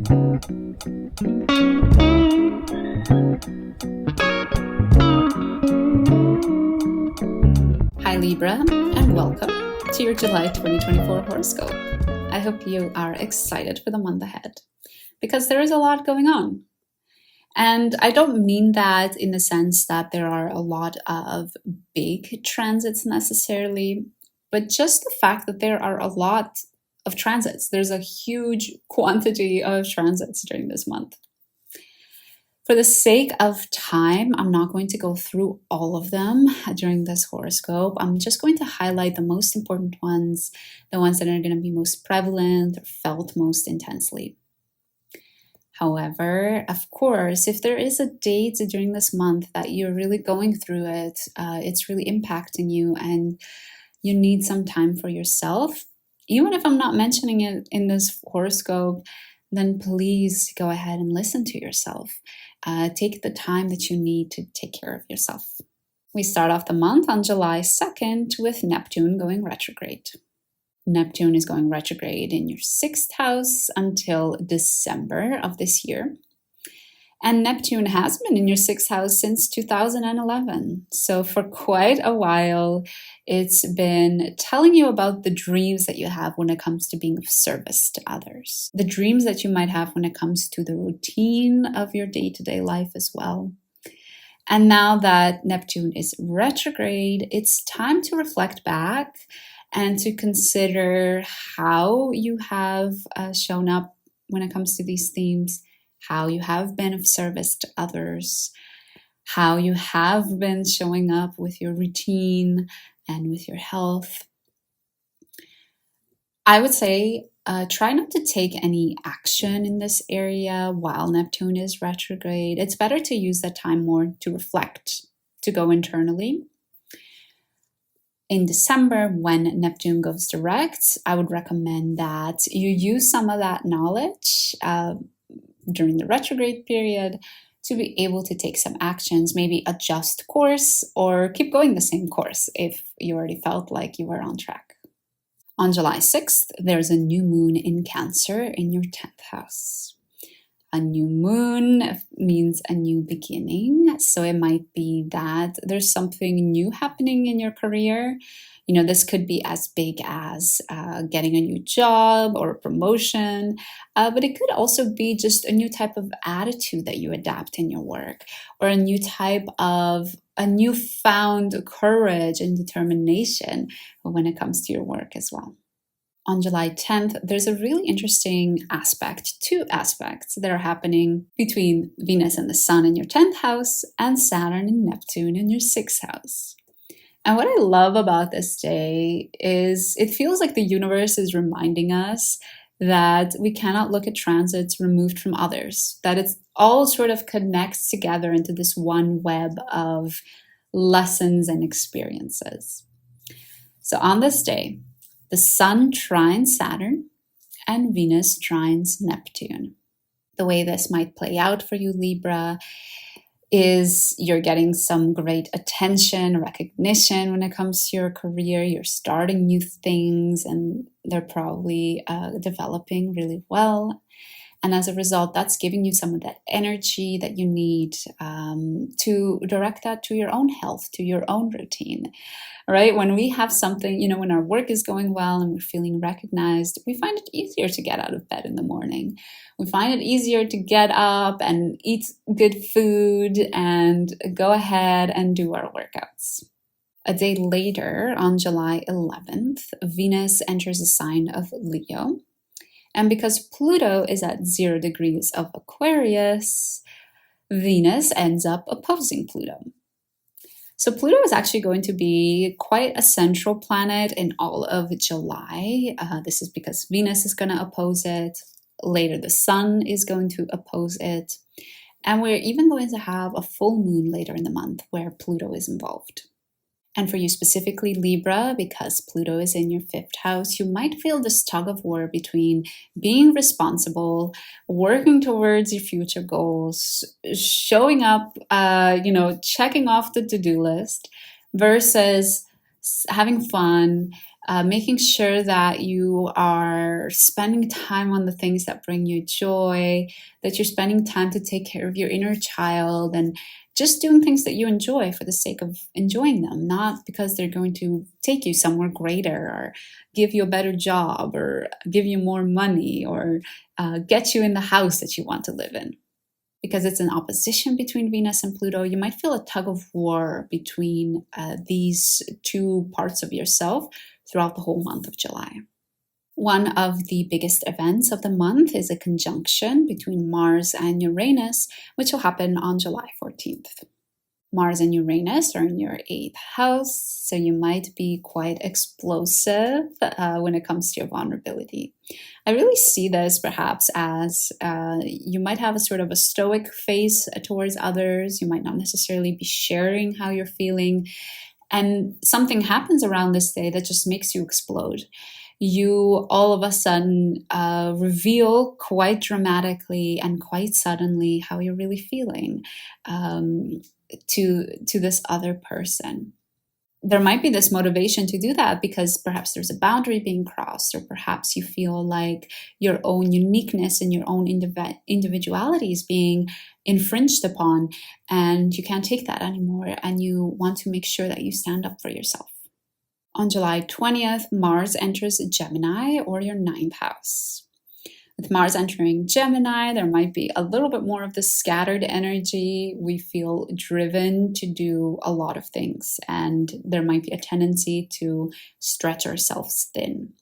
Hi Libra, and welcome to your July 2024 horoscope. I hope you are excited for the month ahead because there is a lot going on. And I don't mean that in the sense that there are a lot of big transits necessarily, but just the fact that there are a lot of transits. There's a huge quantity of transits during this month. For the sake of time, I'm not going to go through all of them during this horoscope. I'm just going to highlight the most important ones, the ones that are going to be most prevalent or felt most intensely. However, of course, if there is a date during this month that you're really going through it, it's really impacting you and you need some time for yourself, even if I'm not mentioning it in this horoscope, then please go ahead and listen to yourself. Take the time that you need to take care of yourself. We start off the month on July 2nd with Neptune going retrograde. Neptune is going retrograde in your 6th house until December of this year. And Neptune has been in your 6th house since 2011. So for quite a while, it's been telling you about the dreams that you have when it comes to being of service to others. The dreams that you might have when it comes to the routine of your day-to-day life as well. And now that Neptune is retrograde, it's time to reflect back and to consider how you have shown up when it comes to these themes, how you have been of service to others, how you have been showing up with your routine and with your health. I would say try not to take any action in this area while Neptune is retrograde. It's better to use that time more to reflect, to go internally. In December, when Neptune goes direct, I would recommend that you use some of that knowledge during the retrograde period to be able to take some actions, maybe adjust course or keep going the same course if you already felt like you were on track. On July 6th, there's a new moon in Cancer in your 10th house. A new moon means a new beginning. So it might be that there's something new happening in your career. You know, this could be as big as getting a new job or a promotion, but it could also be just a new type of attitude that you adapt in your work, or a new type of a newfound courage and determination when it comes to your work as well. On July 10th, there's a really interesting aspect, two aspects that are happening between Venus and the Sun in your 10th house and Saturn and Neptune in your 6th house. And what I love about this day is it feels like the universe is reminding us that we cannot look at transits removed from others, that it's all sort of connects together into this one web of lessons and experiences. So on this day, the Sun trines Saturn and Venus trines Neptune. The way this might play out for you, Libra, is you're getting some great attention, recognition when it comes to your career. You're starting new things and they're probably developing really well. And as a result, that's giving you some of that energy that you need to direct that to your own health, to your own routine, right? When we have something, when our work is going well and we're feeling recognized, we find it easier to get out of bed in the morning. We find it easier to get up and eat good food and go ahead and do our workouts. A day later, on July 11th, Venus enters the sign of Leo. And because Pluto is at 0 degrees of Aquarius, Venus ends up opposing Pluto. So Pluto is actually going to be quite a central planet in all of July. This is because Venus is going to oppose it. Later, the Sun is going to oppose it. And we're even going to have a full moon later in the month where Pluto is involved. And for you specifically, Libra, because Pluto is in your 5th house, you might feel this tug of war between being responsible, working towards your future goals, showing up, checking off the to-do list, versus having fun, making sure that you are spending time on the things that bring you joy, that you're spending time to take care of your inner child, and just doing things that you enjoy for the sake of enjoying them, not because they're going to take you somewhere greater or give you a better job or give you more money or get you in the house that you want to live in. Because it's an opposition between Venus and Pluto, you might feel a tug of war between these two parts of yourself throughout the whole month of July. One of the biggest events of the month is a conjunction between Mars and Uranus, which will happen on July 14th. Mars and Uranus are in your 8th house, so you might be quite explosive when it comes to your vulnerability. I really see this perhaps as you might have a sort of a stoic face towards others. You might not necessarily be sharing how you're feeling. And something happens around this day that just makes you explode. You all of a sudden reveal quite dramatically and quite suddenly how you're really feeling to this other person. There might be this motivation to do that because perhaps there's a boundary being crossed, or perhaps you feel like your own uniqueness and your own individuality is being infringed upon, and you can't take that anymore, and you want to make sure that you stand up for yourself. On July 20th, Mars enters Gemini, or your 9th house. With Mars entering Gemini, there might be a little bit more of the scattered energy. We feel driven to do a lot of things, and there might be a tendency to stretch ourselves thin.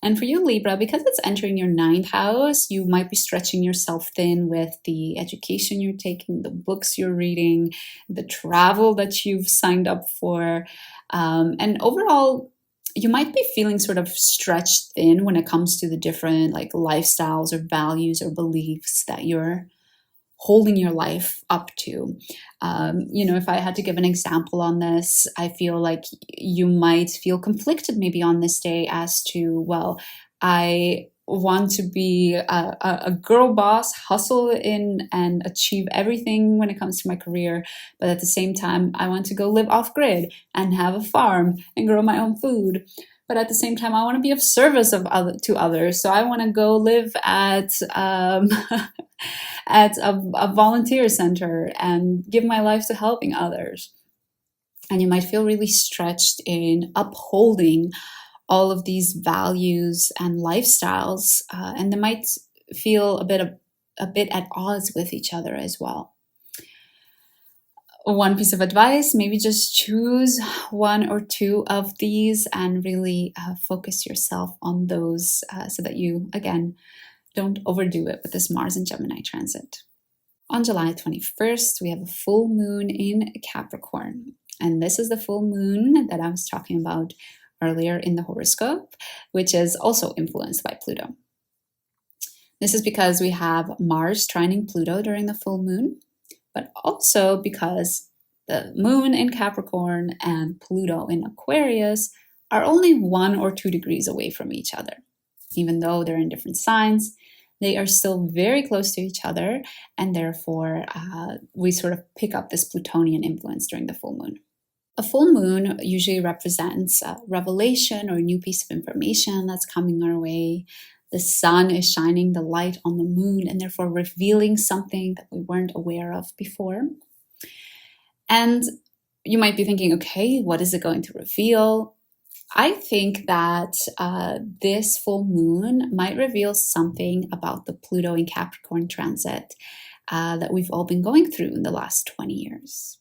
And for you, Libra, because it's entering your 9th house, you might be stretching yourself thin with the education you're taking, the books you're reading, the travel that you've signed up for. And overall, you might be feeling sort of stretched thin when it comes to the different lifestyles or values or beliefs that you're holding your life up to. If I had to give an example on this, I feel like you might feel conflicted maybe on this day as to, well, I want to be a girl boss, hustle in and achieve everything when it comes to my career. But at the same time, I want to go live off grid and have a farm and grow my own food. But at the same time, I want to be of service to others. So I want to go live at at a volunteer center and give my life to helping others. And you might feel really stretched in upholding all of these values and lifestyles, and they might feel a bit at odds with each other as well. One piece of advice, maybe just choose one or two of these and really focus yourself on those so that you, again, don't overdo it with this Mars and Gemini transit. On July 21st, we have a full moon in Capricorn. And this is the full moon that I was talking about earlier in the horoscope, which is also influenced by Pluto. This is because we have Mars trining Pluto during the full moon, but also because the moon in Capricorn and Pluto in Aquarius are only 1 or 2 degrees away from each other. Even though they're in different signs, they are still very close to each other, and therefore we sort of pick up this Plutonian influence during the full moon. A full moon usually represents a revelation or a new piece of information that's coming our way. The sun is shining the light on the moon and therefore revealing something that we weren't aware of before. And you might be thinking, okay, what is it going to reveal? I think that this full moon might reveal something about the Pluto in Capricorn transit that we've all been going through in the last 20 years.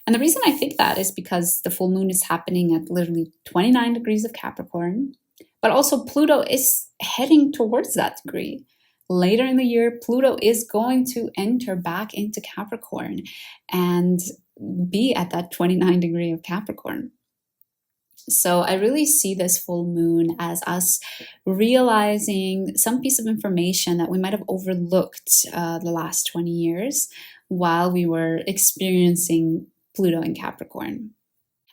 And the reason I think that is because the full moon is happening at literally 29 degrees of Capricorn, but also Pluto is heading towards that degree. Later in the year, Pluto is going to enter back into Capricorn and be at that 29 degree of Capricorn. So I really see this full moon as us realizing some piece of information that we might have overlooked the last 20 years while we were experiencing Pluto in Capricorn.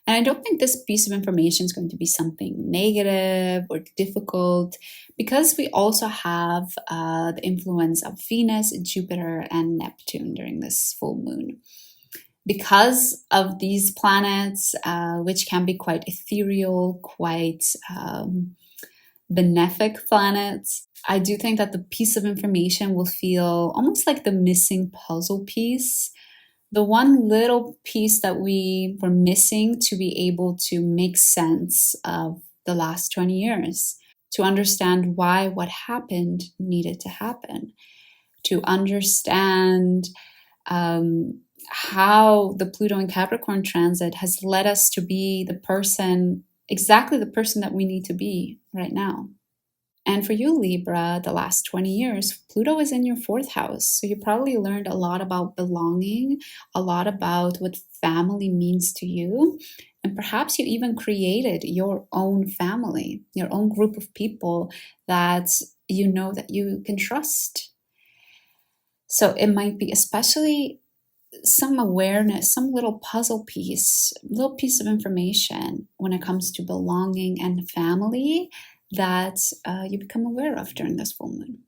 And I don't think this piece of information is going to be something negative or difficult because we also have the influence of Venus, Jupiter, and Neptune during this full moon. Because of these planets, which can be quite ethereal, quite benefic planets, I do think that the piece of information will feel almost like the missing puzzle piece, the one little piece that we were missing to be able to make sense of the last 20 years, to understand why what happened needed to happen, to understand how the Pluto and Capricorn transit has led us to be the person, exactly the person that we need to be right now. And for you, Libra, the last 20 years, Pluto is in your fourth house. So you probably learned a lot about belonging, a lot about what family means to you. And perhaps you even created your own family, your own group of people that you know that you can trust. So it might be especially some awareness, some little puzzle piece, little piece of information when it comes to belonging and family that you become aware of during this full moon.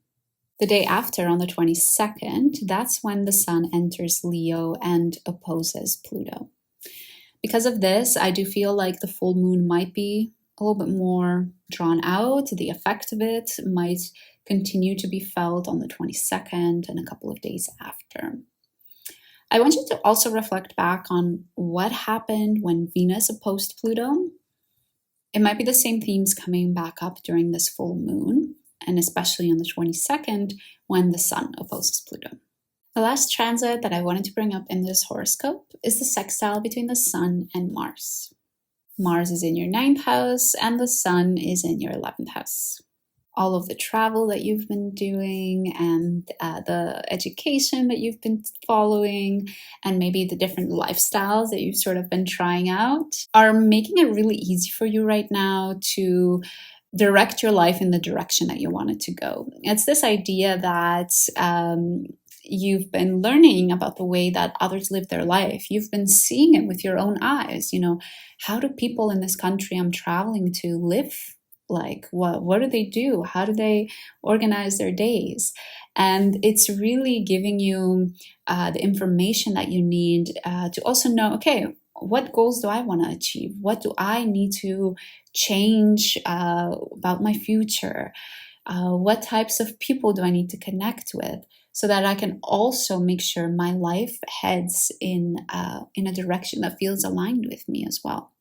The day after, on the 22nd, that's when the sun enters Leo and opposes Pluto. Because of this, I do feel like the full moon might be a little bit more drawn out. The effect of it might continue to be felt on the 22nd and a couple of days after. I want you to also reflect back on what happened when Venus opposed Pluto. It might be the same themes coming back up during this full moon, and especially on the 22nd when the sun opposes Pluto. The last transit that I wanted to bring up in this horoscope is the sextile between the sun and Mars. Mars is in your 9th house and the sun is in your 11th house. All of the travel that you've been doing and the education that you've been following and maybe the different lifestyles that you've sort of been trying out are making it really easy for you right now to direct your life in the direction that you want it to go. It's this idea that you've been learning about the way that others live their life. You've been seeing it with your own eyes. You know, how do people in this country I'm traveling to live? Like, what do they do? How do they organize their days? And it's really giving you the information that you need to also know, okay, what goals do I want to achieve? What do I need to change about my future? What types of people do I need to connect with so that I can also make sure my life heads in a direction that feels aligned with me as well?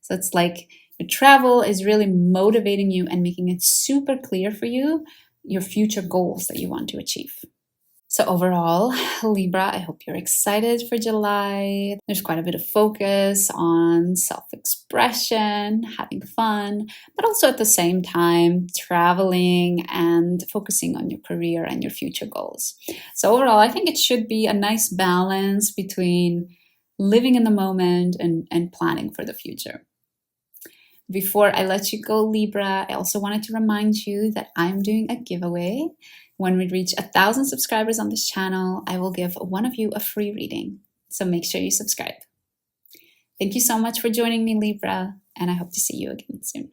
So it's like your travel is really motivating you and making it super clear for you your future goals that you want to achieve. So overall, Libra, I hope you're excited for July. There's quite a bit of focus on self-expression, having fun, but also at the same time, traveling and focusing on your career and your future goals. So overall, I think it should be a nice balance between living in the moment and planning for the future. Before I let you go, Libra, I also wanted to remind you that I'm doing a giveaway. When we reach 1,000 subscribers on this channel, I will give one of you a free reading. So make sure you subscribe. Thank you so much for joining me, Libra, and I hope to see you again soon.